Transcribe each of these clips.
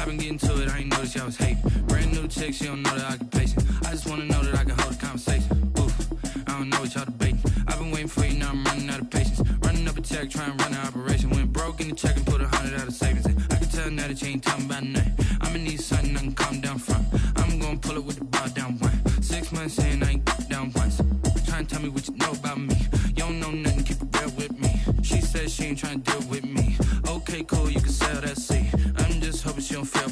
been getting to it, I ain't noticed y'all was hating. Brand new chick, she don't know the occupation. I just wanna know that I can hold a conversation. Oof, I don't know what y'all debating. I've been waiting for you, now I'm running out of patience. Running up a check, trying to run an operation. Went broke in the check and put 100 out of savings in. I can tell now that you ain't talking about nothing. I'ma need something I can calm down from. I'm gonna pull it with the bar down one. 6 months in, I ain't down once. Trying to tell me what you know about me. You don't know nothing, keep it real with me. She said she ain't trying to deal with me. Okay, cool, you can sell that seat. I'm just hoping she don't fail.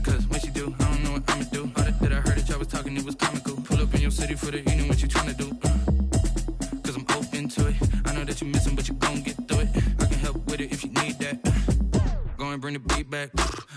Cause when she do, I don't know what I'ma do. All that I heard that y'all was talking, it was comical. Pull up in your city for the evening, what you trying to do? Cause I'm open to it. I know that you missing, but you gon' get through it. I can help with it if you need that. Go and bring the beat back.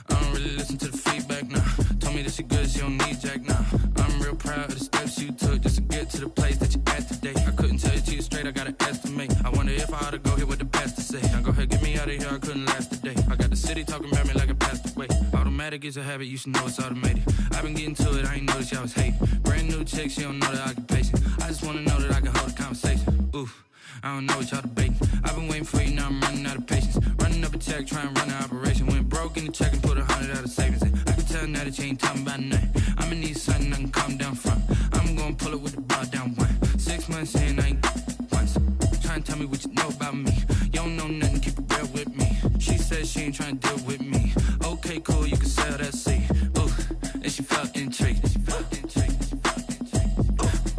I don't really listen to the feedback, nah. Told me that she good, she don't need Jack, nah. I'm real proud of the steps you took just to get to the place that you at today. I couldn't tell you to you straight, I gotta estimate. I wonder if I ought to go hear what the pastor say. Now go ahead, get me out of here, I couldn't last a day. I got the city talking about me like I passed away. Automatic is a habit, you should know it's automated. I've been getting to it, I ain't noticed y'all was hating. Brand new chick, she don't know the occupation. I just wanna know that I can hold a conversation. Oof, I don't know what y'all debating. I've been waiting for you, now I'm running out of patience. Running up a check, trying to run an operation. Went broke in the check and put 100 out of savings in. I can tell now that you ain't talking about nothing. I'ma need something I can calm down from. I'm gonna pull it with the bar down one. 6 months in, I ain't once. Trying to tell me what you know about me. You don't know nothing, keep it real with me. She said she ain't trying to deal with me. Okay, cool, you can sell that seat. Ooh, and she felt intrigued.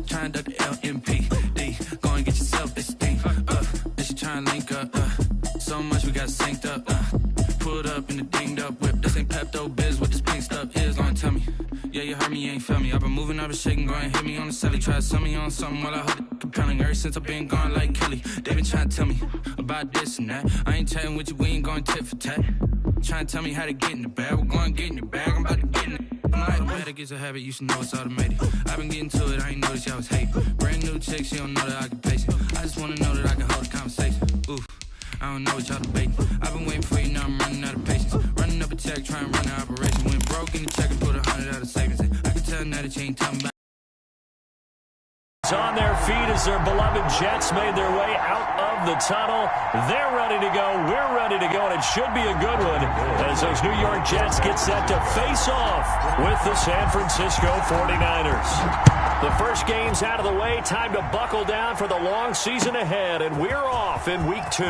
Trying to duck the LMPD. Go and get yourself this thing. And she trying to link up. So much we got synced up. Pulled up in the dinged up whip. This ain't Pepto Biz, what this pink stuff is. Go and tell me. Yeah, you heard me, you ain't felt me. I've been moving, I've been shaking, go and hit me on the celly. Try to sell me on something while I hold it compelling. Ever since I've been gone like Kelly, they been trying to tell me about this and that. I ain't chatting with you, we ain't going tit for tat. Trying to tell me how to get in the bag. We're going to get in the bag, I'm about to get in it. Automatic is a habit, you should know it's automated. I've been getting to it, I ain't noticed y'all was hating. Brand new chick, she don't know the occupation. I just wanna know that I can hold a conversation. Oof, I don't know what y'all debating. I've been waiting for you, now I'm running out of patience. Running up a check, trying to run an operation. Went broke in the check and put 100 out of savings in. I can tell now that you ain't talking about. On their feet as their beloved Jets made their way out of the tunnel. They're ready to go. We're ready to go, and it should be a good one as those New York Jets get set to face off with the San Francisco 49ers. The first game's out of the way. Time to buckle down for the long season ahead, and we're off in Week 2.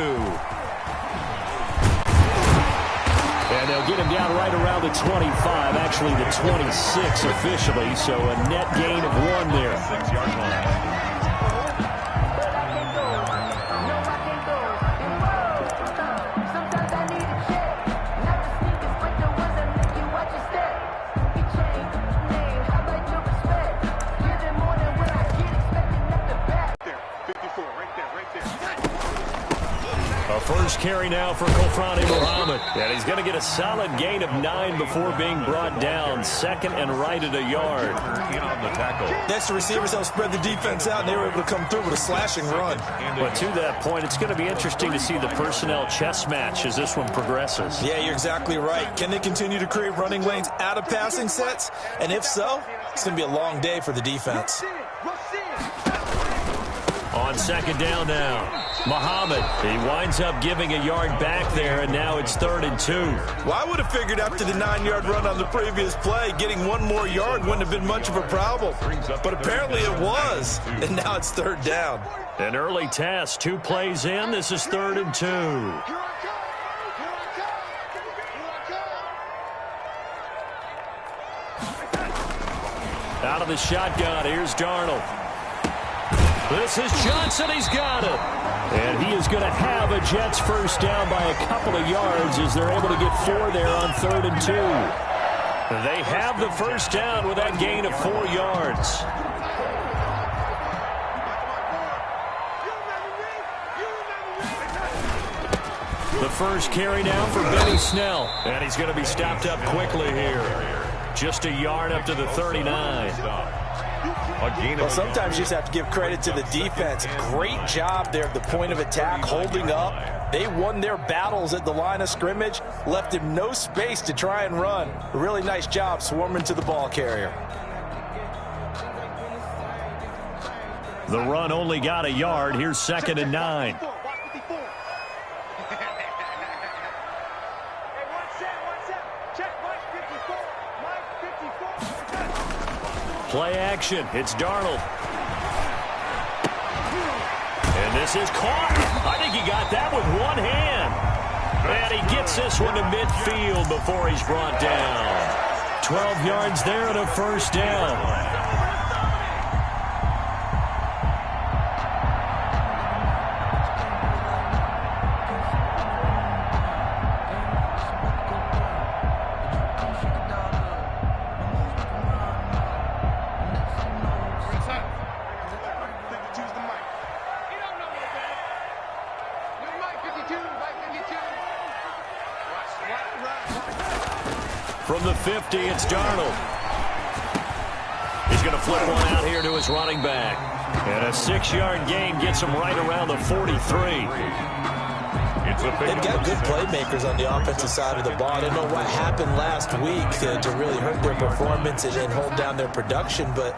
And they'll get him down right around the 25, actually the 26 officially, so a net gain of 1 there. 6-yard line. First carry now for Kofrani Muhammad. And he's going to get a solid gain of 9 before being brought down. Second and right at a yard. In on the tackle. Next, the receivers helped spread the defense out, and they were able to come through with a slashing run. But to that point, it's going to be interesting to see the personnel chess match as this one progresses. Yeah, you're exactly right. Can they continue to create running lanes out of passing sets? And if so, it's going to be a long day for the defense. On second down now, Muhammad. He winds up giving a yard back there, and now it's 3rd and 2. Well, I would have figured after the 9-yard run on the previous play, getting 1 more yard wouldn't have been much of a problem. But apparently it was, and now it's 3rd down. An early test, 2 plays in. This is 3rd and 2. Out of the shotgun, here's Darnold. This is Johnson, he's got it. And he is going to have a Jets first down by a couple of yards as they're able to get 4 there on 3rd and 2. They have the first down with that gain of 4 yards. The first carry now for Benny Snell. And he's going to be stopped up quickly here. Just a yard up to the 39. Well, sometimes you just have to give credit to the defense. Great job there at the point of attack, holding up. They won their battles at the line of scrimmage, left him no space to try and run. A really nice job swarming to the ball carrier. The run only got a yard. Here's 2nd and 9. Play action. It's Darnold. And this is caught. I think he got that with one hand. And he gets this one to midfield before he's brought down. 12 yards there and a first down. From the 50, it's Darnold. He's going to flip one out here to his running back. And a 6-yard gain gets him right around the 43. They've got good playmakers on the offensive side of the ball. I don't know what happened last week to really hurt their performance and hold down their production, but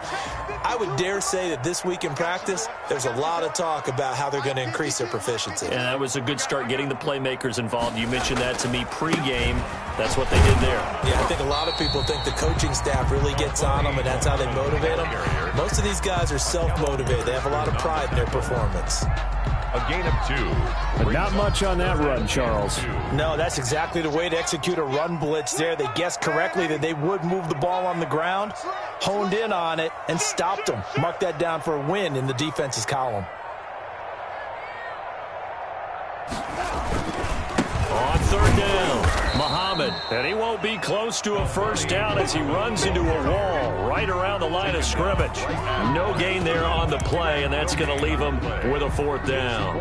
I would dare say that this week in practice, there's a lot of talk about how they're going to increase their proficiency. And that was a good start, getting the playmakers involved. You mentioned that to me pregame. That's what they did there. Yeah, I think a lot of people think the coaching staff really gets on them, and that's how they motivate them. Most of these guys are self-motivated. They have a lot of pride in their performance. A gain of 2. But not much on that run, Charles. No, that's exactly the way to execute a run blitz there. They guessed correctly that they would move the ball on the ground, honed in on it, and stopped them. Mark that down for a win in the defense's column. On third down, Muhammad. And he won't be close to a first down as he runs into a wall right around the line of scrimmage. No gain there on the play, and that's going to leave him with a fourth down.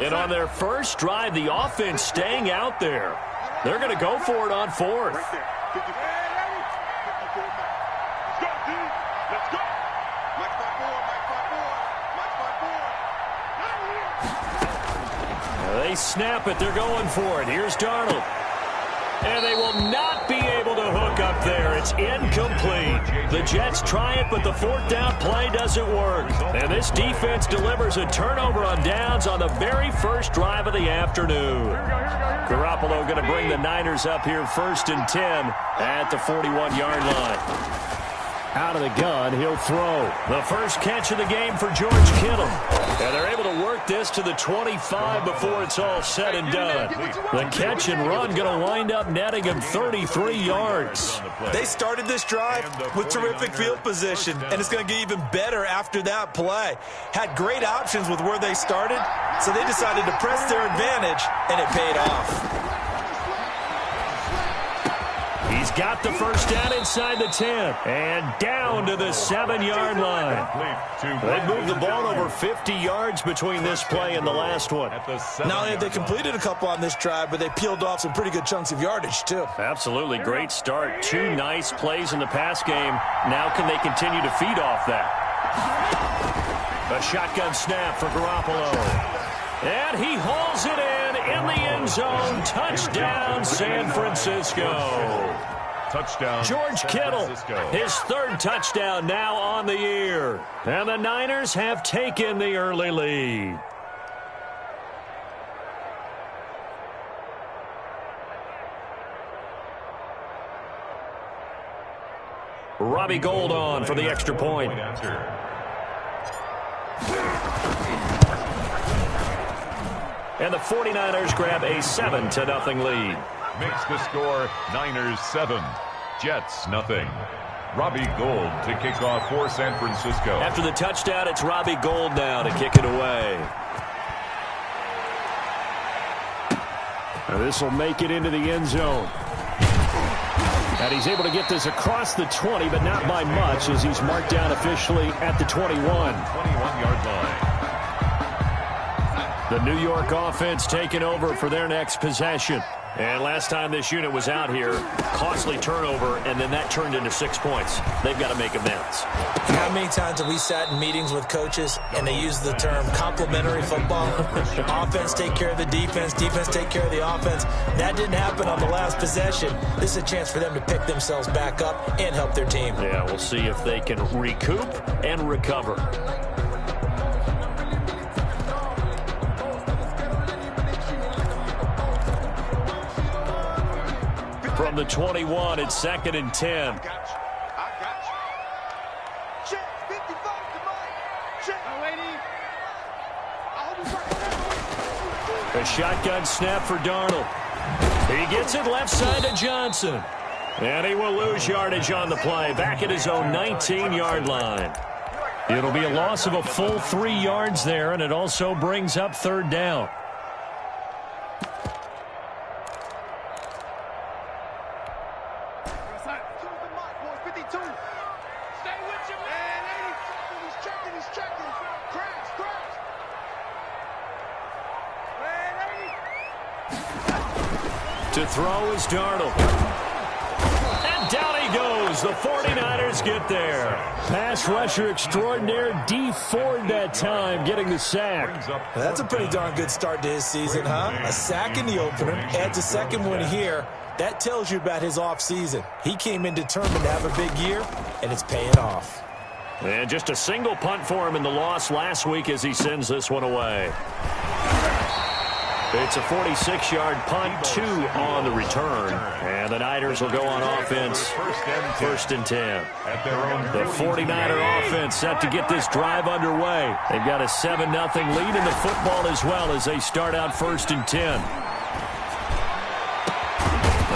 And on their first drive, the offense staying out there. They're going to go for it on fourth. They snap it. They're going for it. Here's Darnold. And they will not be able to hook up there. It's incomplete. The Jets try it, but the fourth down play doesn't work. And this defense delivers a turnover on downs on the very first drive of the afternoon. Garoppolo going to bring the Niners up here 1st and 10 at the 41-yard line. Out of the gun, he'll throw. The first catch of the game for George Kittle. And they're able to work this to the 25 before it's all said and done. The catch and run going to wind up netting him 33 yards. They started this drive with terrific field position, and it's going to get even better after that play. Had great options with where they started, so they decided to press their advantage, and it paid off. He's got the first down inside the 10 and down to the 7-yard line. They moved the ball over 50 yards between this play and the last one. Not only have they completed a couple on this drive, but they peeled off some pretty good chunks of yardage, too. Absolutely. Great start. 2 nice plays in the pass game. Now can they continue to feed off that? A shotgun snap for Garoppolo. And he hauls it in the end zone. Touchdown, San Francisco. Touchdown, George Kittle, his 3rd touchdown now on the year. And the Niners have taken the early lead. Robbie Gould on for the extra point. And the 49ers grab a 7-0 lead. Makes the score Niners 7, Jets nothing. Robbie Gould to kick off for San Francisco. After the touchdown, it's Robbie Gould now to kick it away. This will make it into the end zone. And he's able to get this across the 20, but not by much, as he's marked down officially at the 21. 21-yard line. The New York offense taking over for their next possession. And last time this unit was out here, costly turnover, and then that turned into 6 points. They've got to make amends. How many times have we sat in meetings with coaches and they use the term complementary football? Offense take care of the defense, defense take care of the offense. That didn't happen on the last possession. This is a chance for them to pick themselves back up and help their team. Yeah, we'll see if they can recoup and recover. From the 21, it's 2nd and 10. A shotgun snap for Darnold. He gets it left side to Johnson. And he will lose yardage on the play, back at his own 19-yard line. It'll be a loss of a full 3 yards there, and it also brings up 3rd down. To throw is Darnold. And down he goes. The 49ers get there. Pass rusher extraordinaire, D. Ford that time, getting the sack. That's a pretty darn good start to his season, huh? A sack in the opener, adds a second one here. That tells you about his offseason. He came in determined to have a big year, and it's paying off. And just a single punt for him in the loss last week as he sends this one away. It's a 46-yard punt, 2 on the return. And the Niners will go on offense, 1st and 10. The 49er offense set to get this drive underway. They've got a 7-0 lead in the football as well as they start out 1st and 10.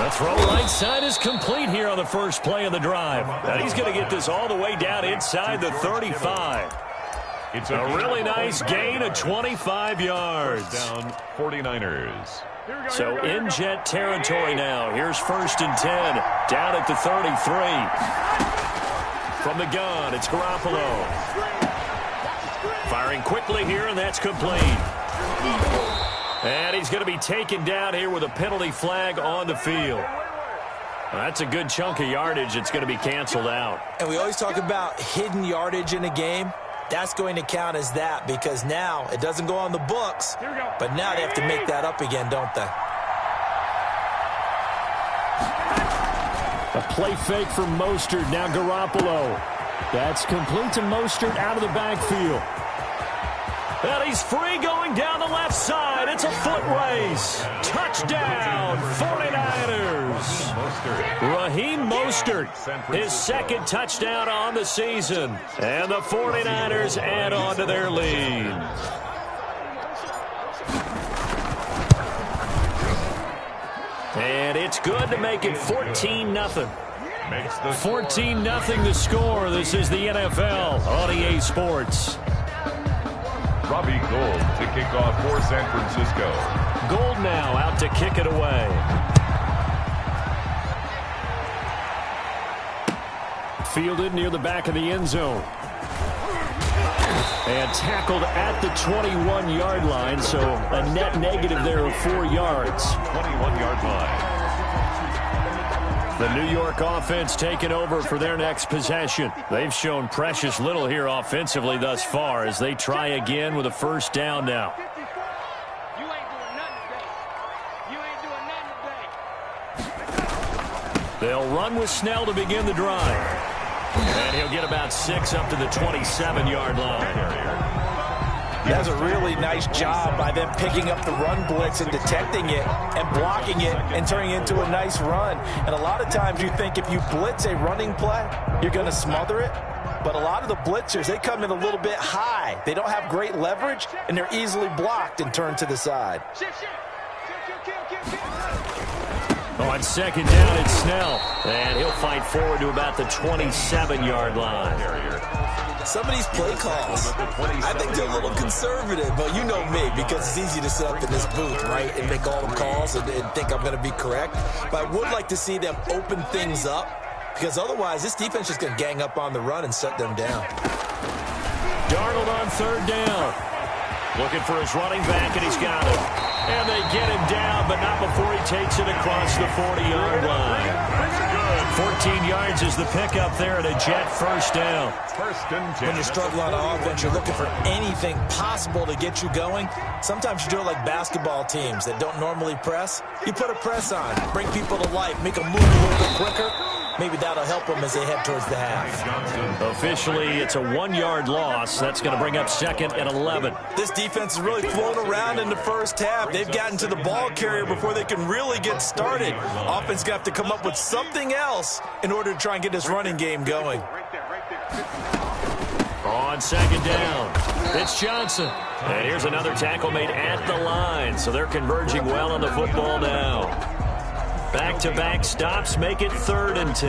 The throw right side is complete here on the first play of the drive. And he's going to get this all the way down inside the 35. It's a really nice gain of 25 yards. Down 49ers. So in Jet territory now. Here's 1st and 10. Down at the 33. From the gun, it's Garoppolo. Firing quickly here, and that's complete. And he's going to be taken down here with a penalty flag on the field. That's a good chunk of yardage. It's going to be canceled out. And we always talk about hidden yardage in a game. That's going to count as that because now it doesn't go on the books, but now they have to make that up again, don't they? A play fake for Mostert. Now Garoppolo. That's complete to Mostert out of the backfield. And he's free going down the left side. It's a foot race. Touchdown, 49ers. Raheem Mostert, his 2nd touchdown on the season. And the 49ers add on to their lead. And it's good to make it 14-0. 14-0 the score. This is the NFL on EA Sports. Robbie Gould to kick off for San Francisco. Gould now out to kick it away. Fielded near the back of the end zone. And tackled at the 21-yard line, so a net negative there of 4 yards. 21-yard line. The New York offense taking over for their next possession. They've shown precious little here offensively thus far as they try again with a 1st down now. They'll run with Snell to begin the drive. And he'll get about 6 up to the 27-yard line. That's a really nice job by them picking up the run blitz and detecting it and blocking it and turning it into a nice run. And a lot of times you think if you blitz a running play, you're going to smother it. But a lot of the blitzers, they come in a little bit high. They don't have great leverage, and they're easily blocked and turned to the side. On 2nd down, it's Snell. And he'll fight forward to about the 27-yard line. Some of these play calls, I think they're a little conservative, but you know me, because it's easy to sit up in this booth, right, and make all the calls and think I'm going to be correct. But I would like to see them open things up, because otherwise this defense is going to gang up on the run and shut them down. Darnold on 3rd down. Looking for his running back, and he's got it. And they get him down, but not before he takes it across the 40-yard line. 14 yards is the pickup there, and a Jet first down. When you struggle on offense, you're looking for anything possible to get you going. Sometimes you do it like basketball teams that don't normally press. You put a press on, bring people to life, make them move a little bit quicker. Maybe that'll help them as they head towards the half. Officially, it's a 1-yard loss. That's going to bring up 2nd and 11. This defense is really flown around in the first half. They've gotten to the ball carrier before they can really get started. Offense going to have to come up with something else in order to try and get this running game going. On 2nd down, it's Johnson. And here's another tackle made at the line. So they're converging well on the football now. Back-to-back stops make it 3rd and 10.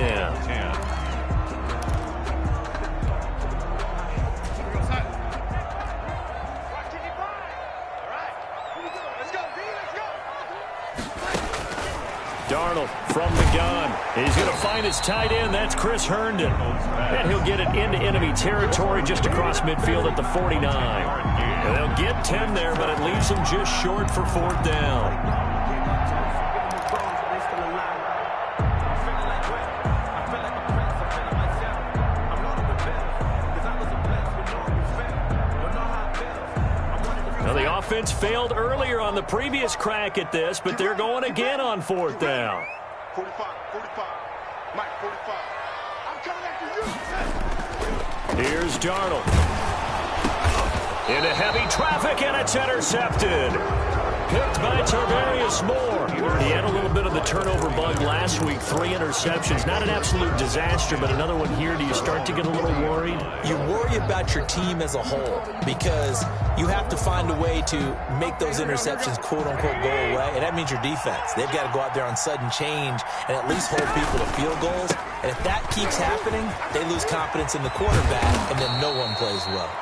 Darnold from the gun. He's going to find his tight end. That's Chris Herndon. And he'll get it into enemy territory just across midfield at the 49. And they'll get 10 there, but it leaves them just short for 4th down. The offense failed earlier on the previous crack at this, but they're going again on 4th down. 45, Mike, 45. I'm coming after you. Here's Darnold. Into heavy traffic, and it's intercepted. Picked by Tarvarius Moore. He had a little bit of the turnover bug last week. 3 interceptions. Not an absolute disaster, but another one here. Do you start to get a little worried? You worry about your team as a whole because you have to find a way to make those interceptions, quote-unquote, go away, and that means your defense. They've got to go out there on sudden change and at least hold people to field goals. And if that keeps happening, they lose confidence in the quarterback, and then no one plays well.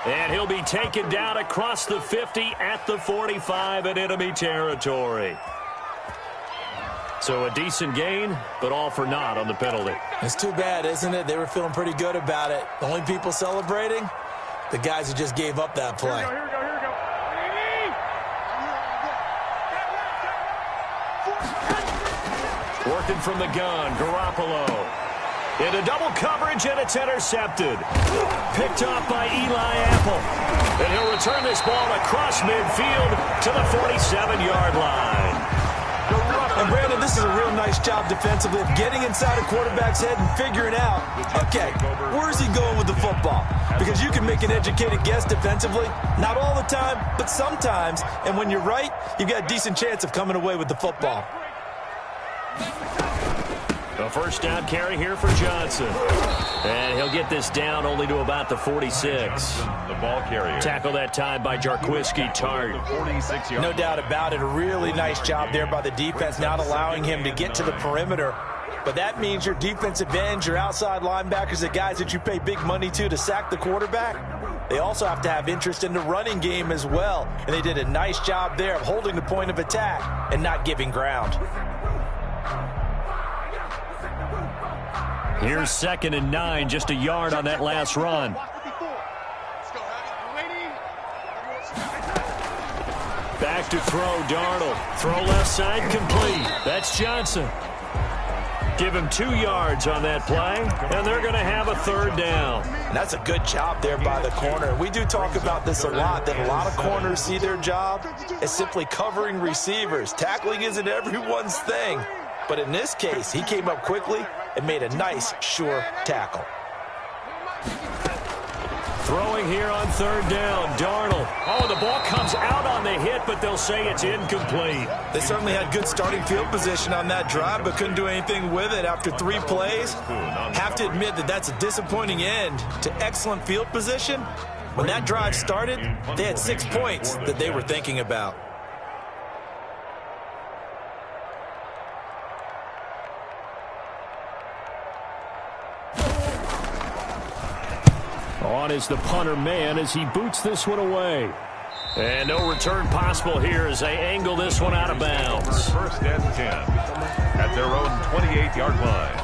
And he'll be taken down across the 50 at the 45 in enemy territory. So a decent gain, but all for naught on the penalty. It's too bad, isn't it? They were feeling pretty good about it. The only people celebrating, the guys who just gave up that play. Here we go. Working from the gun, Garoppolo. Into double coverage, and it's intercepted. Picked off by Eli Apple. And he'll return this ball across midfield to the 47-yard line. And Brandon, this is a real nice job defensively of getting inside a quarterback's head and figuring out, okay, where's he going with the football? Because you can make an educated guess defensively. Not all the time, but sometimes. And when you're right, you've got a decent chance of coming away with the football. A first down carry here for Johnson. And he'll get this down only to about the 46. The ball carrier. Tackle that time by Jarquiski Tart. No doubt about it. A really nice job there by the defense, not allowing him to get to the perimeter. But that means your defensive ends, your outside linebackers, the guys that you pay big money to sack the quarterback, they also have to have interest in the running game as well. And they did a nice job there of holding the point of attack and not giving ground. Here's 2nd and 9, just a yard on that last run. Back to throw, Darnold. Throw left side, complete. That's Johnson. Give him 2 yards on that play, and they're going to have a 3rd down. And that's a good job there by the corner. We do talk about this a lot, that a lot of corners see their job as simply covering receivers. Tackling isn't everyone's thing. But in this case, he came up quickly and made a nice, sure tackle. Throwing here on 3rd down, Darnold. Oh, the ball comes out on the hit, but they'll say it's incomplete. They certainly had good starting field position on that drive, but couldn't do anything with it after 3 plays. Have to admit that that's a disappointing end to excellent field position. When that drive started, they had 6 points that they were thinking about. On is the punter man as he boots this one away. And no return possible here as they angle this one out of bounds. 1st and 10 at their own 28-yard line.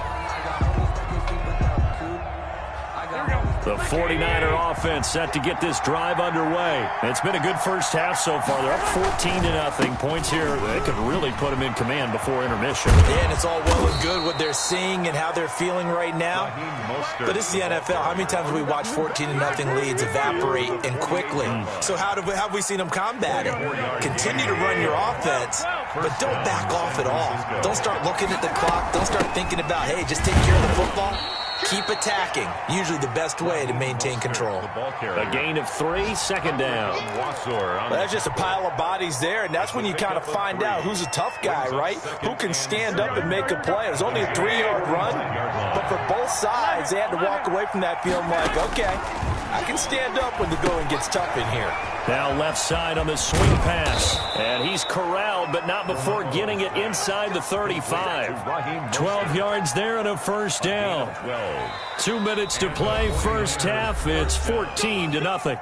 The 49er offense set to get this drive underway. It's been a good first half so far. They're up 14-0. Points here, they could really put them in command before intermission. Yeah, and it's all well and good what they're seeing and how they're feeling right now. But this is the NFL. How many times have we watched 14-0 leads evaporate and quickly? So how have we seen them combat it? Continue to run your offense, but don't back off at all. Don't start looking at the clock. Don't start thinking about, hey, just take care of the football. Keep attacking. Usually the best way to maintain control. A gain of 3, second down. Well, that's just a pile of bodies there, and that's when you kind of find out who's a tough guy, right? Who can stand up and make a play. It was only a 3-yard run, but for both sides, they had to walk away from that feeling like, okay, I can stand up when the going gets tough in here. Now left side on the swing pass. And he's corralled, but not before getting it inside the 35. 12 yards there and a first down. 2 minutes to play, first half. It's 14-0.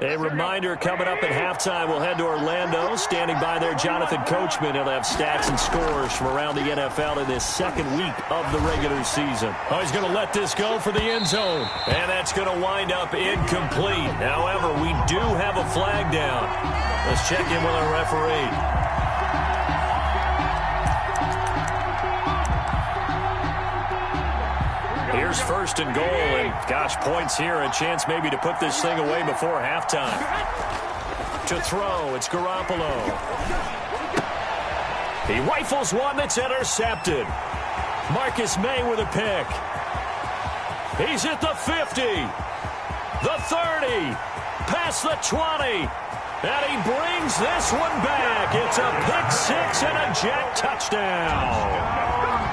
A reminder coming up at halftime, we'll head to Orlando. Standing by there, Jonathan Coachman. He'll have stats and scores from around the NFL in this second week of the regular season. Oh, he's going to let this go for the end zone. And that's going to wind up incomplete. However, we do have a flag down. Let's check in with our referee. Here's first and goal, and gosh, points here, a chance maybe to put this thing away before halftime. To throw, it's Garoppolo. He rifles one that's intercepted. Marcus May with a pick. He's at the 50, the 30, past the 20, and he brings this one back. It's a pick six and a Jet touchdown.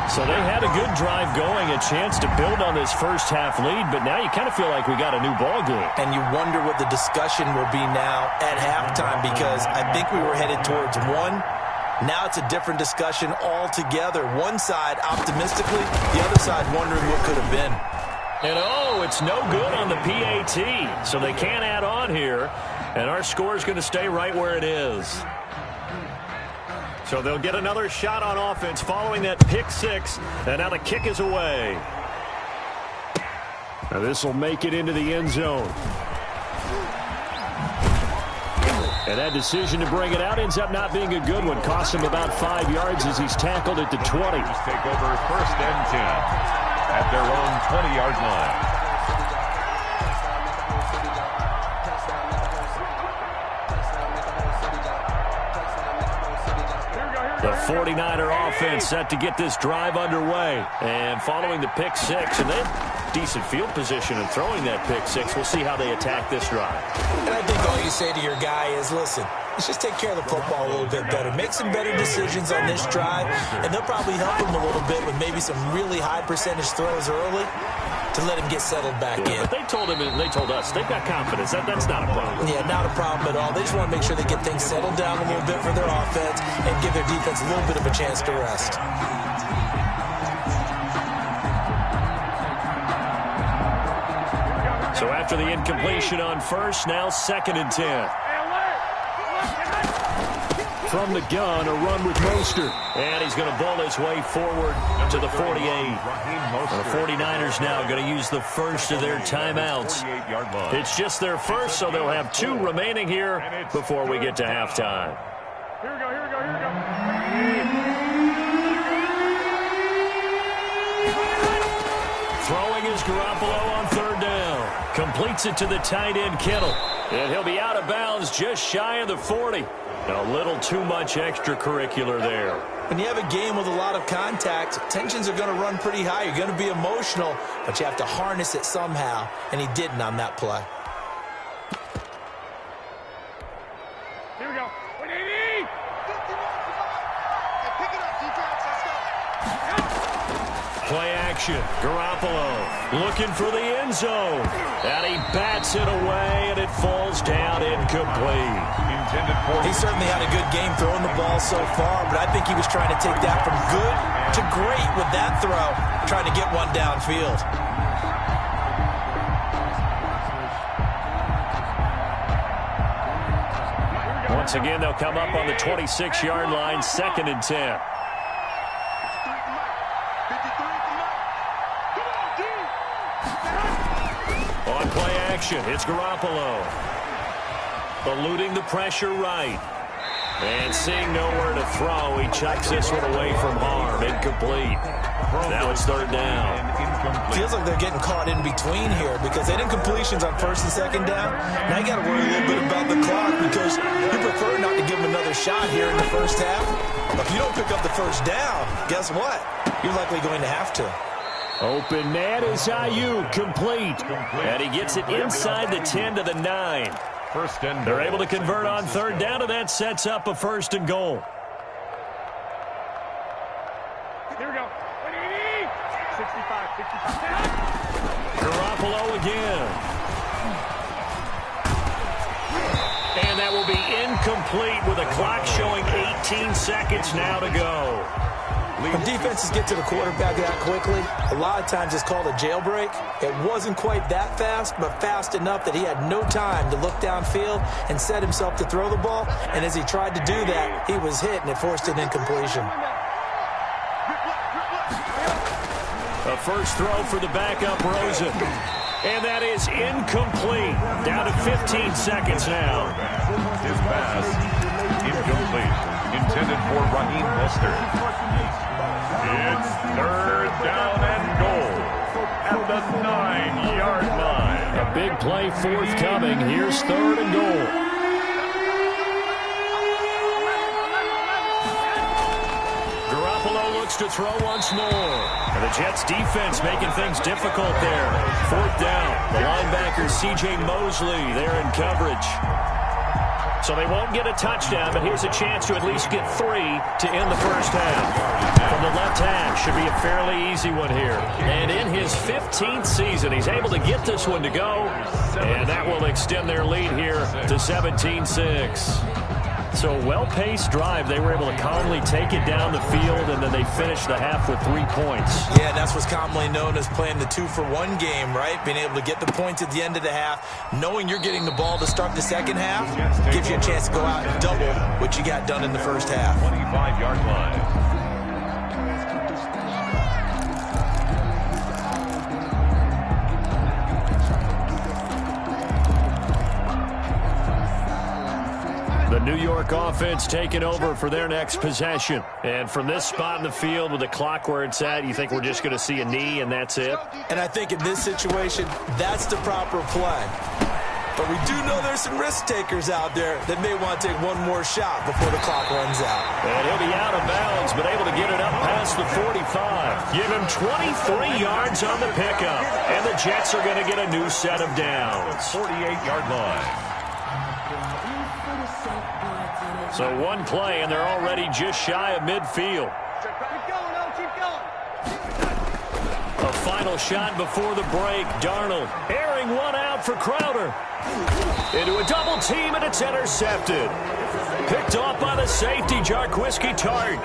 So they had a good drive going, a chance to build on this first half lead, but now you kind of feel like we got a new ball game. And you wonder what the discussion will be now at halftime, because I think we were headed towards one. Now it's a different discussion altogether. One side optimistically, the other side wondering what could have been. And oh, it's no good on the PAT, so they can't add on here, and our score is going to stay right where it is. So they'll get another shot on offense following that pick six, and now the kick is away. Now this will make it into the end zone. And that decision to bring it out ends up not being a good one. Costs him about 5 yards as he's tackled at the 20. Take over first and 10 at their own 20-yard line. The 49er offense set to get this drive underway. And following the pick six, and they have decent field position in throwing that pick six. We'll see how they attack this drive. And I think all you say to your guy is, listen, let's just take care of the football a little bit better. Make some better decisions on this drive, and they'll probably help him a little bit with maybe some really high percentage throws early to let him get settled back in. But they told him and they told us they've got confidence. That's not a problem. Yeah, not a problem at all. They just want to make sure they get things settled down a little bit for their offense and give their defense a little bit of a chance to rest. So after the incompletion on first, now second and 10. From the gun, a run with Mostert. And he's going to bowl his way forward to the 48. The 49ers now going to use the first of their timeouts. It's just their first, so they'll have 2 remaining here before we get to halftime. Here we go, here we go, here we go. Throwing is Garoppolo on third down. Completes it to the tight end, Kittle. And he'll be out of bounds just shy of the 40. A little too much extracurricular there. When you have a game with a lot of contact, tensions are going to run pretty high. You're going to be emotional, but you have to harness it somehow, and he didn't on that play. Here we go. Pick it up, defense. Let's go. Play action. Garoppolo looking for the end zone. And he bats it away, and it falls down incomplete. He certainly had a good game throwing the ball so far, but I think he was trying to take that from good to great with that throw, trying to get one downfield. Once again, they'll come up on the 26-yard line, second and 10. action. It's Garoppolo. Eluding the pressure right. And seeing nowhere to throw, he chucks this one away from harm. Incomplete. Now it's third down. Feels like they're getting caught in between here because they did incompletions on first and second down. Now you got to worry a little bit about the clock because you prefer not to give them another shot here in the first half. But if you don't pick up the first down, guess what? You're likely going to have to. Open man is Ayuk, complete. And he gets it inside the 10 to the 9. First and They're able to convert on third down, and that sets up a first and goal. Here we go. 65. Garoppolo again. And that will be incomplete with a clock showing 18 seconds now to go. When defenses get to the quarterback that quickly, a lot of times it's called a jailbreak. It wasn't quite that fast, but fast enough that he had no time to look downfield and set himself to throw the ball. And as he tried to do that, he was hit, and it forced an incompletion. A first throw for the backup, Rosen. And that is incomplete. Down to 15 seconds now. His pass incomplete. Intended for Raheem Mostert. It's third down and goal at the 9-yard line. A big play forthcoming. Here's third and goal. Garoppolo looks to throw once more. And the Jets defense making things difficult there. Fourth down. The linebacker C.J. Mosley there in coverage. So they won't get a touchdown, but here's a chance to at least get 3 to end the first half. From the left hash, should be a fairly easy one here. And in his 15th season, he's able to get this one to go. And that will extend their lead here to 17-6. So a well-paced drive. They were able to calmly take it down the field, and then they finished the half with 3 points. Yeah, and that's what's commonly known as playing the 2-for-1 game, right? Being able to get the points at the end of the half, knowing you're getting the ball to start the second half, gives you a chance to go out and double what you got done in the first half. 25-yard line. The New York offense taking over for their next possession. And from this spot in the field with the clock where it's at, you think we're just going to see a knee and that's it? And I think in this situation, that's the proper play. But we do know there's some risk takers out there that may want to take one more shot before the clock runs out. And he'll be out of bounds, but able to get it up past the 45. Give him 23 yards on the pickup. And the Jets are going to get a new set of downs. 48-yard line. So one play, and they're already just shy of midfield. A final shot before the break. Darnold airing one out for Crowder. Into a double team, and it's intercepted. Picked off by the safety, Jarquiski Tart.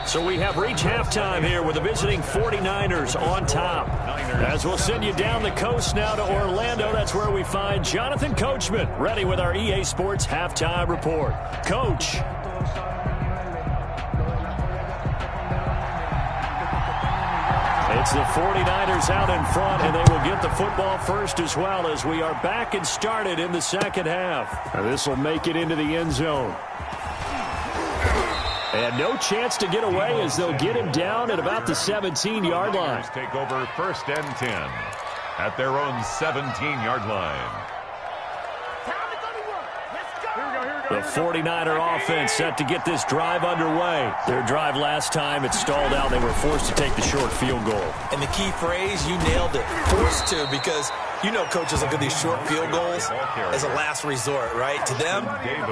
So we have reached halftime here with the visiting 49ers on top. As we'll send you down the coast now to Orlando, that's where we find Jonathan Coachman ready with our EA Sports Halftime Report. Coach. It's the 49ers out in front, and they will get the football first as well as we are back and started in the second half. And this will make it into the end zone. And no chance to get away as they'll get him down at about the 17-yard line. Take over first and 10 at their own 17-yard line. The 49er offense set to get this drive underway. Their drive last time, it stalled out. They were forced to take the short field goal. And the key phrase, you nailed it. Forced to, because you know coaches look at these short field goals as a last resort, right? To them,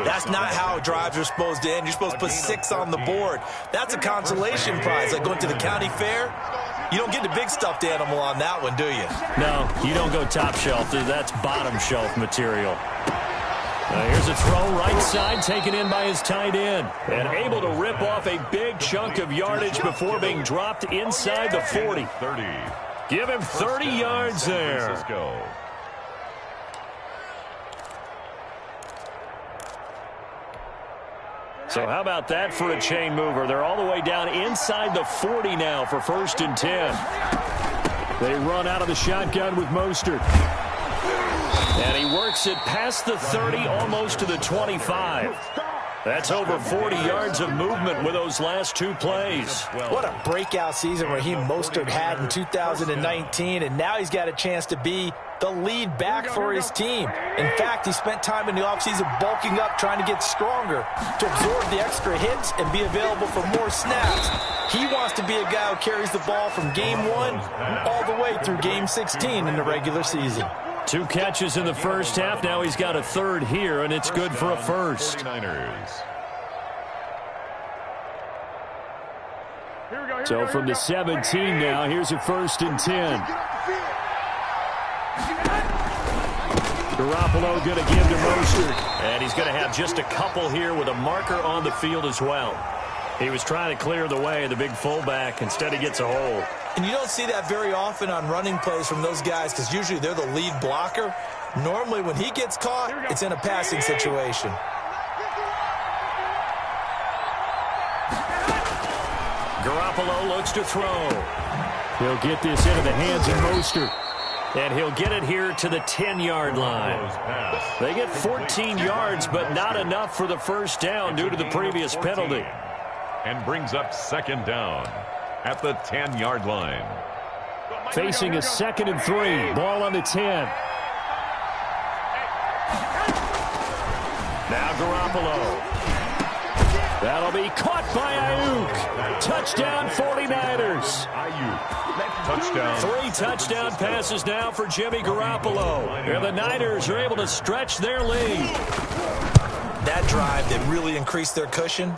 that's not how drives are supposed to end. You're supposed to put 6 on the board. That's a consolation prize, like going to the county fair. You don't get the big stuffed animal on that one, do you? No, you don't go top shelf. That's bottom shelf material. Here's a throw right side taken in by his tight end. And able to rip off a big chunk of yardage before being dropped inside the 40. 30. Give him 30 yards there. So how about that for a chain mover? They're all the way down inside the 40 now for first and 10. They run out of the shotgun with Mostert. And he works it past the 30, almost to the 25. That's over 40 yards of movement with those last two plays. What a breakout season Raheem Mostert had in 2019, and now he's got a chance to be the lead back for his team. In fact, he spent time in the offseason bulking up, trying to get stronger to absorb the extra hits and be available for more snaps. He wants to be a guy who carries the ball from game 1 all the way through game 16 in the regular season. 2 catches in the first half. Now he's got a third here, and it's good for a first. 49ers. So from the 17 now, here's a 1st and 10. Garoppolo going to give to Mostert. And he's going to have just a couple here with a marker on the field as well. He was trying to clear the way, the big fullback. Instead, he gets a hole. And you don't see that very often on running plays from those guys because usually they're the lead blocker. Normally, when he gets caught, it's in a passing situation. Garoppolo looks to throw. He'll get this into the hands of Mostert. And he'll get it here to the 10-yard line. They get 14 yards, but not enough for the first down due to the previous penalty. And brings up 2nd down at the 10-yard line. Facing a 2nd and 3. Ball on the 10. Now Garoppolo. That'll be caught by Ayuk. Touchdown 49ers. Touchdown. 3 touchdown passes now for Jimmy Garoppolo. And the Niners are able to stretch their lead. That drive that really increased their cushion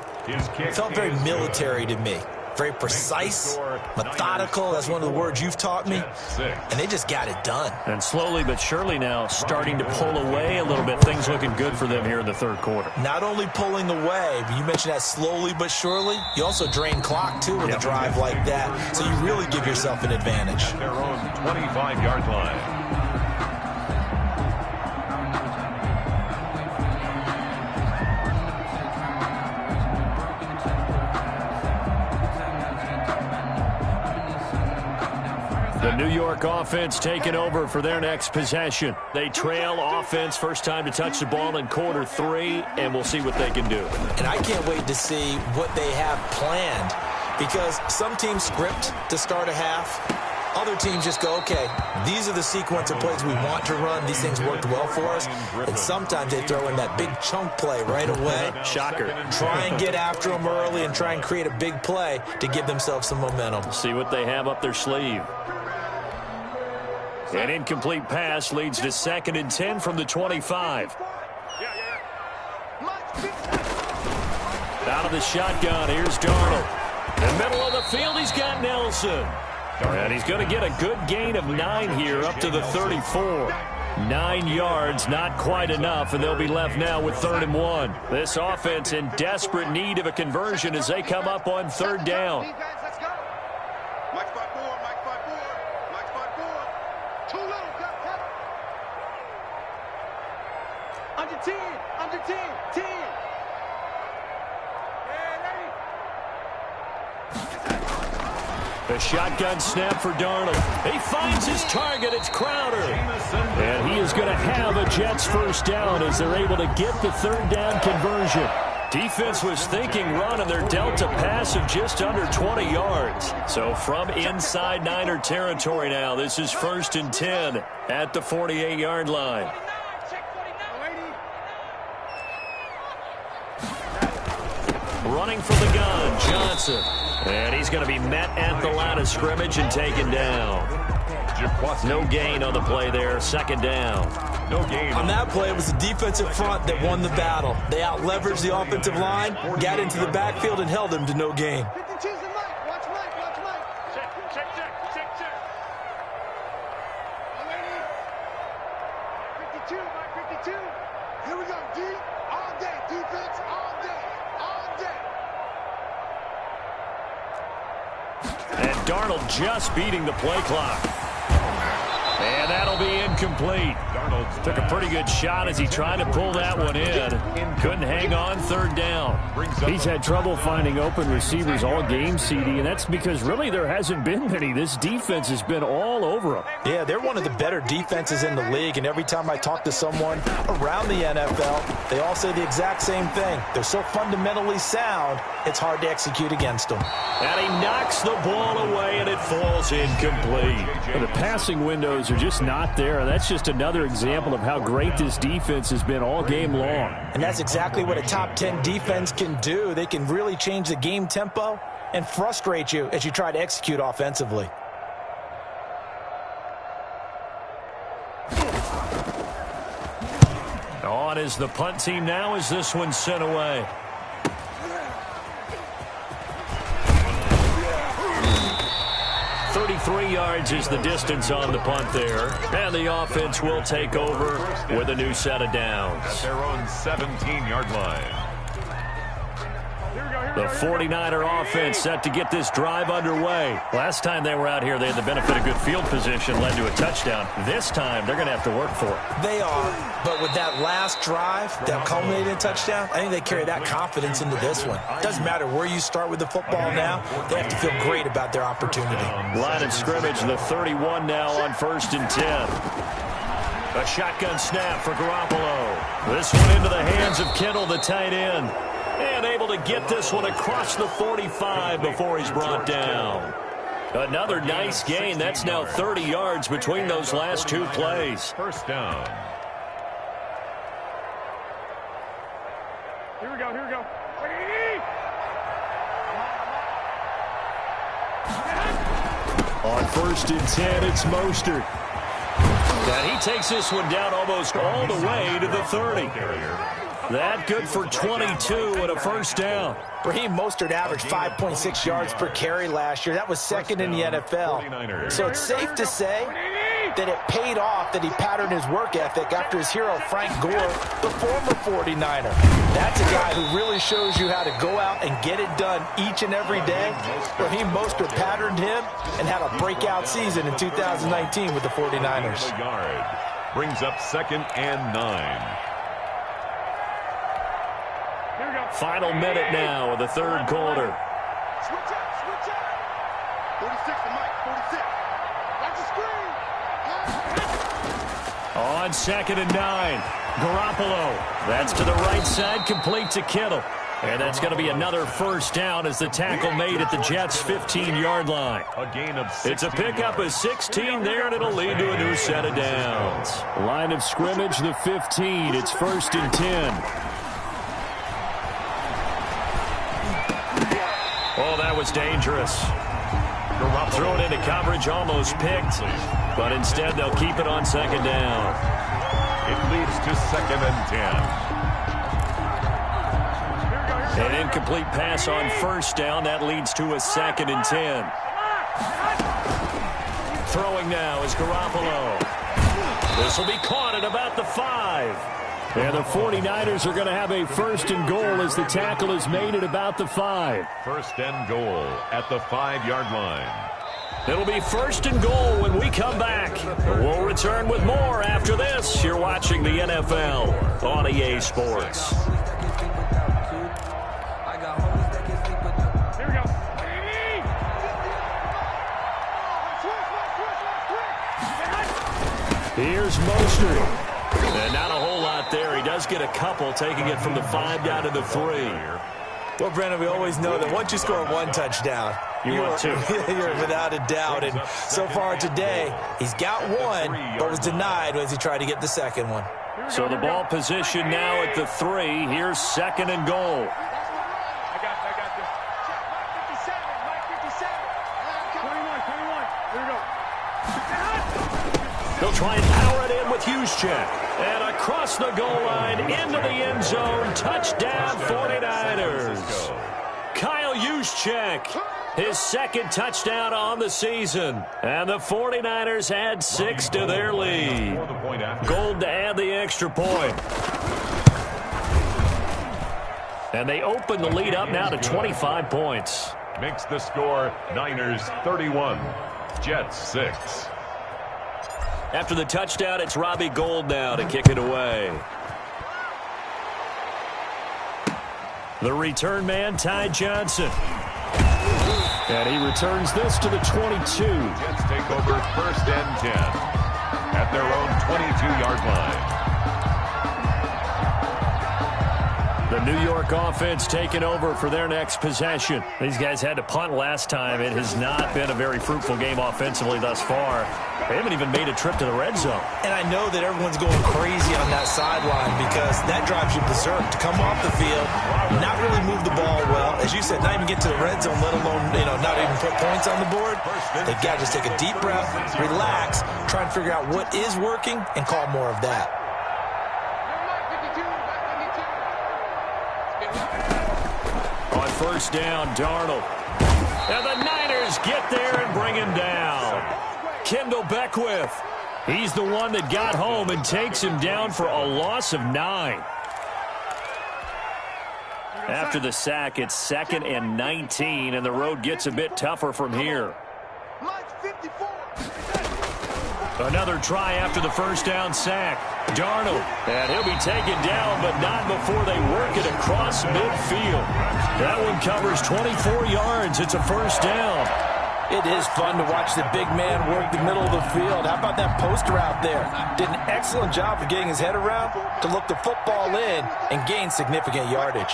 felt very military to me. Very precise, methodical. That's one of the words you've taught me. And they just got it done. And slowly but surely now starting to pull away a little bit. Things looking good for them here in the 3rd quarter. Not only pulling away, but you mentioned that slowly but surely. You also drain clock, too, with a drive like that. So you really give yourself an advantage. Their own 25-yard line. The New York offense taking over for their next possession. They trail offense, first time to touch the ball in quarter 3, and we'll see what they can do. And I can't wait to see what they have planned, because some teams script to start a half. Other teams just go, okay, these are the sequence of plays we want to run. These things worked well for us. And sometimes they throw in that big chunk play right away. Shocker. Try and get after them early and try and create a big play to give themselves some momentum. See what they have up their sleeve. An incomplete pass leads to 2nd and 10 from the 25. Out of the shotgun, here's Darnold. In the middle of the field, he's got Nelson. And he's going to get a good gain of 9 here up to the 34. 9 yards, not quite enough, and they'll be left now with 3rd and 1. This offense in desperate need of a conversion as they come up on 3rd down. Under 10. The shotgun snap for Darnold. He finds his target. It's Crowder. And he is going to have a Jets first down as they're able to get the 3rd down conversion. Defense was thinking run, and they're dealt a pass of just under 20 yards. So from inside Niner territory now, this is 1st and 10 at the 48-yard line. Running from the gun, Johnson. And he's going to be met at the line of scrimmage and taken down. No gain on the play there, 2nd down. No gain. On that play, it was the defensive front that won the battle. They out-leveraged the offensive line, got into the backfield, and held them to no gain. Here we go, D. All day, defense, all day. And Darnold just beating the play clock. And that'll be incomplete. Took a pretty good shot as he tried to pull that one in. Couldn't hang on third down. He's had trouble finding open receivers all game, CD, and that's because really there hasn't been many. This defense has been all over him. Yeah, they're one of the better defenses in the league, and every time I talk to someone around the NFL, they all say the exact same thing. They're so fundamentally sound, it's hard to execute against them. And he knocks the ball away, and it falls incomplete. But the passing windows are just not there, and that's just another example of how great this defense has been all game long. And that's exactly what a top 10 defense can do. They can really change the game tempo and frustrate you as you try to execute offensively. On is the punt team now as this one's sent away. .33 yards is the distance on the punt there. And the offense will take over with a new set of downs. At their own 17-yard line. The 49er offense set to get this drive underway. Last time they were out here, they had the benefit of good field position, led to a touchdown. This time, they're going to have to work for it. They are, but with that last drive, that culminated touchdown, I think they carry that confidence into this one. Doesn't matter where you start with the football now, they have to feel great about their opportunity. Line of scrimmage, the 31 now on 1st and 10. A shotgun snap for Garoppolo. This one into the hands of Kittle, the tight end. And able to get this one across the 45 before he's brought down. Another nice gain. That's now 30 yards between those last two plays. First down. Here we go, here we go. On 1st and 10, it's Mostert. And he takes this one down almost all the way to the 30. That good for 22 and a first down. Raheem Mostert averaged 5.6 yards per carry last year. That was second in the NFL. So it's safe to say that it paid off that he patterned his work ethic after his hero Frank Gore, the former 49er. That's a guy who really shows you how to go out and get it done each and every day. Raheem Mostert patterned him and had a breakout season in 2019 with the 49ers. Brings up 2nd and 9. Final minute now of the third quarter. Switch up. 46 to Mike, 46. Watch the screen. On 2nd and 9, Garoppolo. That's to the right side, complete to Kittle. And that's going to be another first down as the tackle made at the Jets' 15-yard line. A gain of 16. It's a pickup of 16 there, and it'll lead to a new set of downs. Line of scrimmage, the 15. It's 1st and 10. Oh, that was dangerous. Threw it into coverage, almost picked. But instead, they'll keep it on 2nd down. It leads to 2nd and 10. An incomplete pass on first down. That leads to a 2nd and 10. Throwing now is Garoppolo. This will be caught at about the 5. And the 49ers are going to have a 1st and goal as the tackle is made at about the 5. 1st and goal at the 5-yard line. It'll be 1st and goal when we come back. We'll return with more after this. You're watching the NFL on EA Sports. Here we go. Here's Mostert. And not a whole lot there. He does get a couple, taking it from the 5 down to the 3. Well, Brandon, we always know that once you score one touchdown, you want two. You're without a doubt. And so far today, he's got one, but was denied as he tried to get the second one. So the ball position now at the 3. Here's 2nd and goal. I got this. Mike 57. 21. Here we go. They'll try and power it in with Juszczyk. And across the goal line into the end zone. Touchdown 49ers. Kyle Juszczyk, his 2nd touchdown on the season. And the 49ers add 6 to their lead. Gold to add the extra point. And they open the lead up now to 25 points. Makes the score Niners 31, Jets 6. After the touchdown, it's Robbie Gould now to kick it away. The return man, Ty Johnson. And he returns this to the 22. Jets take over 1st and 10 at their own 22-yard line. The New York offense taking over for their next possession. These guys had to punt last time. It has not been a very fruitful game offensively thus far. They haven't even made a trip to the red zone. And I know that everyone's going crazy on that sideline because that drives you berserk to come off the field, not really move the ball well. As you said, not even get to the red zone, let alone, not even put points on the board. They've got to just take a deep breath, relax, try and figure out what is working, and call more of that. On 1st down, Darnold. And the Niners get there and bring him down. Kendall Beckwith. He's the one that got home and takes him down for a loss of 9. After the sack, it's 2nd and 19, and the road gets a bit tougher from here. Another try after the 1st down sack. Darnold, and he'll be taken down, but not before they work it across midfield. That one covers 24 yards. It's a 1st down. It is fun to watch the big man work the middle of the field. How about that poster out there? Did an excellent job of getting his head around to look the football in and gain significant yardage.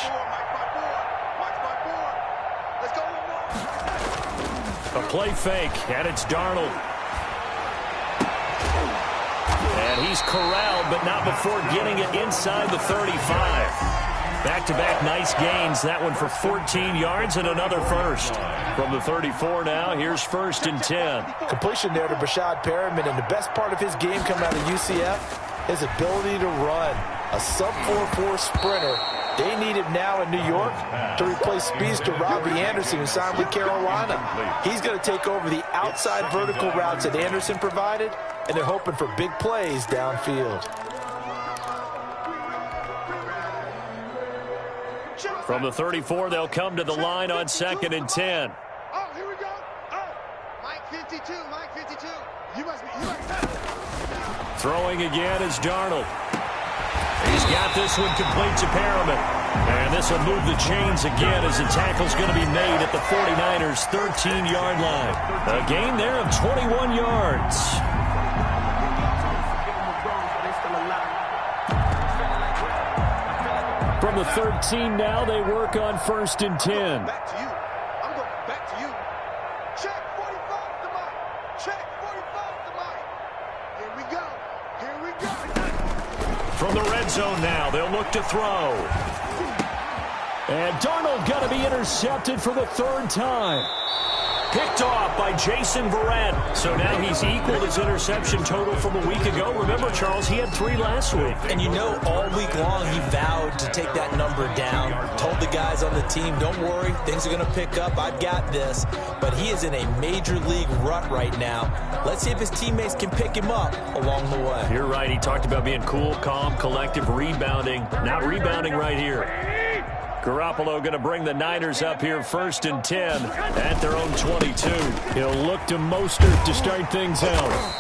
A play fake, and it's Darnold. And he's corralled, but not before getting it inside the 35. Back-to-back nice gains. That one for 14 yards and another first. From the 34 now, here's 1st and 10. Completion there to Brashad Perriman, and the best part of his game coming out of UCF, his ability to run. A sub-4.4 sprinter. They need him now in New York to replace speedster Robbie Anderson, who signed with Carolina. He's going to take over the outside vertical routes that Anderson provided, and they're hoping for big plays downfield. From the 34, they'll come to the line on 2nd and 10. Oh, here we go. Oh, Mike 52, Mike 52. You must be. Throwing again is Darnold. He's got this one complete to Perriman. And this will move the chains again as the tackle's going to be made at the 49ers' 13-yard line. A gain there of 21 yards. From the 13 now, they work on 1st and 10. Back to you. I'm going back to you. Check 45 to Mike. Check 45 to Mike. Here we go. Here we go. From the red zone now, they'll look to throw. And Darnold going to be intercepted for the 3rd time. Picked off by Jason Verrett. So now he's equaled his interception total from a week ago. Remember, Charles, he had 3 last week. And all week long he vowed to take that number down. Told the guys on the team, don't worry, things are going to pick up. I've got this. But he is in a major league rut right now. Let's see if his teammates can pick him up along the way. You're right. He talked about being cool, calm, collective, rebounding. Not rebounding right here. Garoppolo going to bring the Niners up here 1st and 10 at their own 22. He'll look to Mostert to start things out.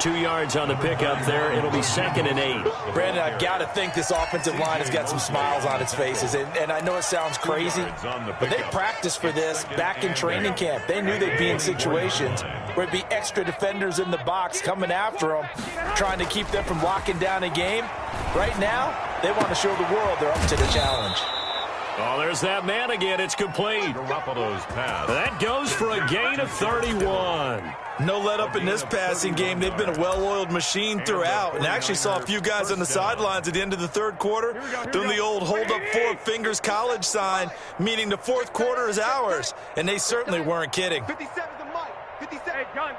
2 yards on the pickup there. It'll be 2nd and 8. Brandon, I've got to think this offensive line has got some smiles on its faces. And I know it sounds crazy, but they practiced for this back in training camp. They knew they'd be in situations where it'd be extra defenders in the box coming after them, trying to keep them from locking down a game. Right now, they want to show the world they're up to the challenge. Oh, there's that man again. It's complete. Garoppolo's pass. That goes for a gain of 31. No let up in this passing game. They've been a well-oiled machine throughout. And actually saw a few guys on the sidelines at the end of the 3rd quarter doing the old hold up 4 fingers college sign, meaning the 4th quarter is ours. And they certainly weren't kidding. 57 to Mike. 57. Hey, gun.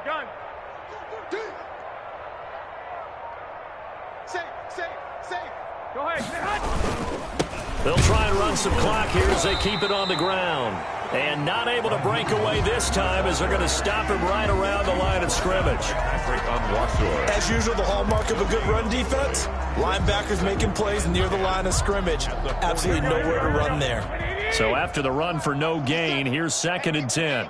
Safe. Go ahead. They'll try and run some clock here as they keep it on the ground. And not able to break away this time as they're going to stop him right around the line of scrimmage. As usual, the hallmark of a good run defense, linebackers making plays near the line of scrimmage. Absolutely nowhere to run there. So after the run for no gain, here's 2nd and 10.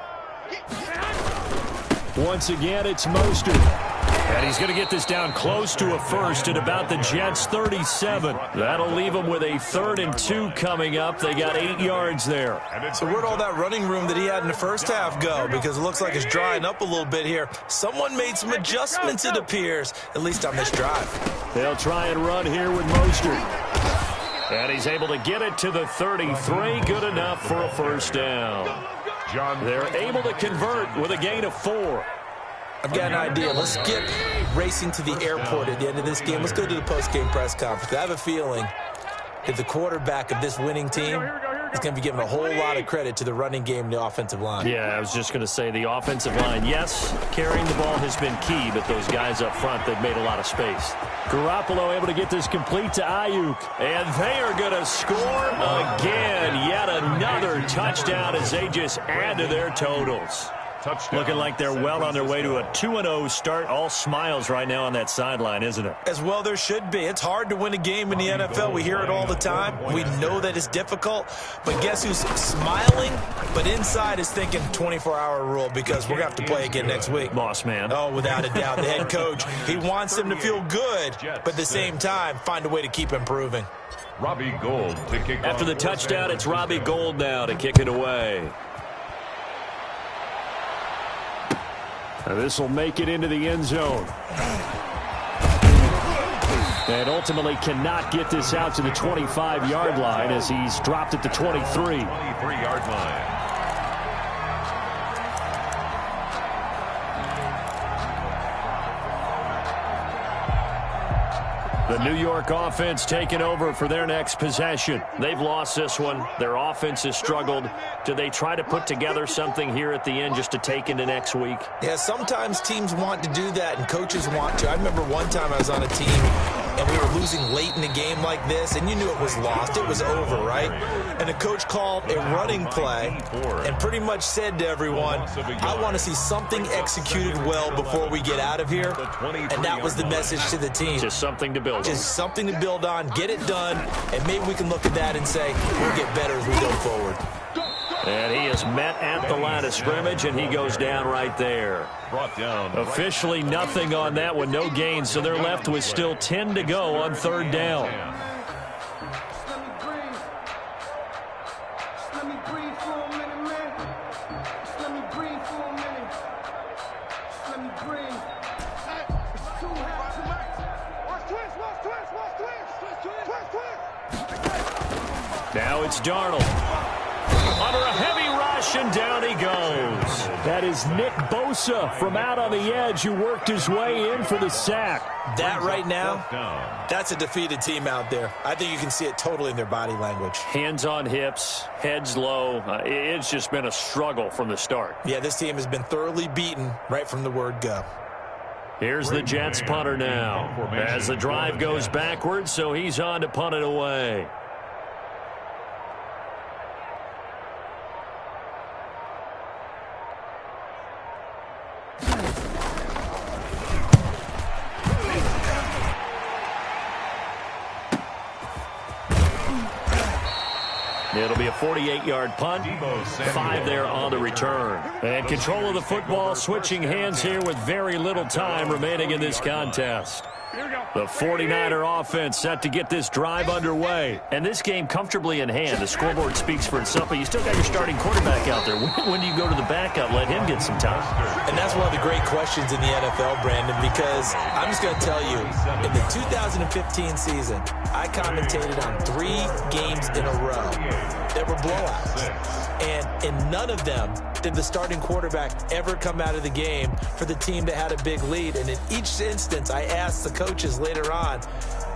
Once again, it's Mostert. And he's going to get this down close to a first at about the Jets' 37. That'll leave them with a 3rd and 2 coming up. They got 8 yards there. So where'd all that running room that he had in the first half go? Because it looks like it's drying up a little bit here. Someone made some adjustments, it appears, at least on this drive. They'll try and run here with Mostert. And he's able to get it to the 33. Good enough for a first down. They're able to convert with a gain of 4. I've got an idea. Let's skip racing to the airport at the end of this game. Let's go to the post-game press conference. I have a feeling that the quarterback of this winning team is going to be giving a whole lot of credit to the running game and the offensive line. Yeah, I was just going to say the offensive line. Yes, carrying the ball has been key, but those guys up front, they've made a lot of space. Garoppolo able to get this complete to Ayuk. And they are going to score again. Yet another touchdown as they just add to their totals. Looking like they're well on their way to a 2-0 start. All smiles right now on that sideline, isn't it? As well there should be. It's hard to win a game in the NFL. We hear it all the time. We know that it's difficult. But guess who's smiling? But inside is thinking 24-hour rule because we're going to have to play again next week. Boss man. Oh, without a doubt. The head coach, he wants them to feel good, but at the same time, find a way to keep improving. Robbie Gould to kick off. After the touchdown, it's Robbie Gould now to kick it away. This will make it into the end zone. And ultimately cannot get this out to the 25-yard line as he's dropped at the 23. 23-yard line. The New York offense taking over for their next possession. They've lost this one. Their offense has struggled. Do they try to put together something here at the end just to take into next week? Yeah, sometimes teams want to do that and coaches want to. I remember one time I was on a team and we were losing late in a game like this, and you knew it was lost. It was over, right? And the coach called a running play and pretty much said to everyone, I want to see something executed well before we get out of here. And that was the message to the team. Just something to build on. Just something to build on, get it done, and maybe we can look at that and say, we'll get better as we go forward. And he is met at the line of scrimmage, and he goes down right there. Brought down. Officially nothing on that one, no gain, so they're left with still 10 to go on 3rd down. Now it's Darnold. Under a heavy rush, and down he goes. That is Nick Bosa from out on the edge who worked his way in for the sack. That right now, that's a defeated team out there. I think you can see it totally in their body language. Hands on hips, heads low. It's just been a struggle from the start. Yeah, this team has been thoroughly beaten right from the word go. Here's the Jets punter now. As the drive goes backwards, so he's on to punt it away. It'll be a 48-yard punt, 5 there on the return. And control of the football, switching hands here with very little time remaining in this contest. The 49er offense set to get this drive underway. And this game comfortably in hand. The scoreboard speaks for itself, but you still got your starting quarterback out there. When do you go to the backup? Let him get some time. And that's one of the great questions in the NFL, Brandon, because I'm just going to tell you, in the 2015 season, I commentated on 3 games in a row that were blowouts. And in none of them did the starting quarterback ever come out of the game for the team that had a big lead. And in each instance, I asked the coaches later on,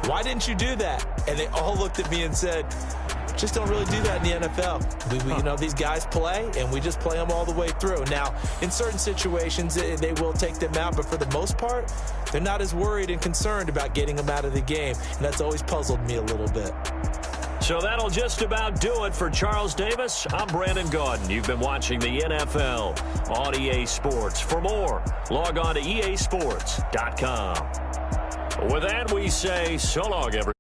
why didn't you do that? And they all looked at me and said, just don't really do that in the NFL. You know, these guys play, and we just play them all the way through. Now, in certain situations, they will take them out, but for the most part, they're not as worried and concerned about getting them out of the game. And that's always puzzled me a little bit. So that'll just about do it for Charles Davis. I'm Brandon Gaudin. You've been watching the NFL on EA Sports. For more, log on to easports.com. With that, we say so long, everyone.